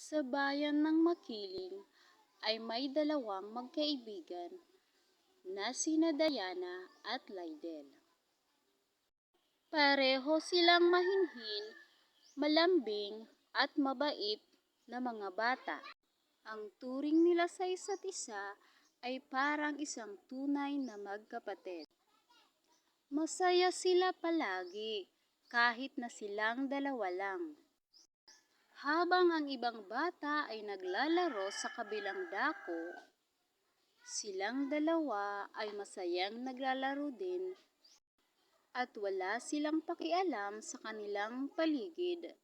Sa bayan ng Makiling ay may dalawang magkaibigan na sina Diana at Lydell. Pareho silang mahinhin, malambing at mabait na mga bata. Ang turing nila sa isa't isa ay parang isang tunay na magkapatid. Masaya sila palagi kahit na silang dalawa lang. Habang ang ibang bata ay naglalaro sa kabilang dako, silang dalawa ay masayang naglalaro din at wala silang pakialam sa kanilang paligid.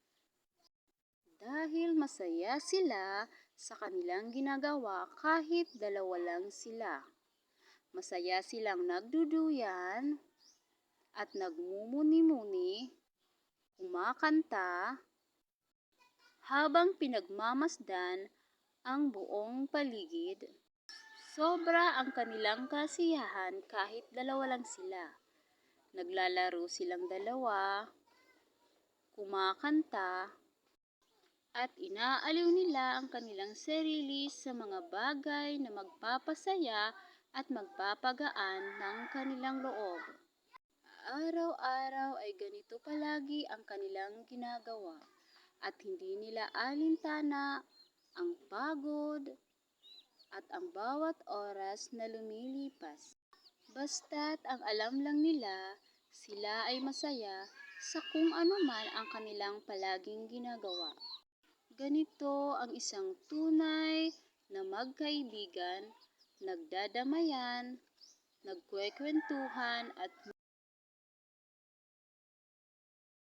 Dahil masaya sila sa kanilang ginagawa kahit dalawa lang sila. Masaya silang nagduduyan at nagmumuni-muni, kumakanta, habang pinagmamasdan ang buong paligid. Sobra ang kanilang kasiyahan kahit dalawa lang sila. Naglalaro silang dalawa, kumakanta, at inaaliw nila ang kanilang sarili sa mga bagay na magpapasaya at magpapagaan ng kanilang loob. Araw-araw ay ganito palagi ang kanilang ginagawa at hindi nila alintana ang pagod at ang bawat oras na lumilipas. Basta't ang alam lang nila, sila ay masaya sa kung ano man ang kanilang palaging ginagawa. Ganito ang isang tunay na magkaibigan, nagdadamayan, nagkwekwentuhan at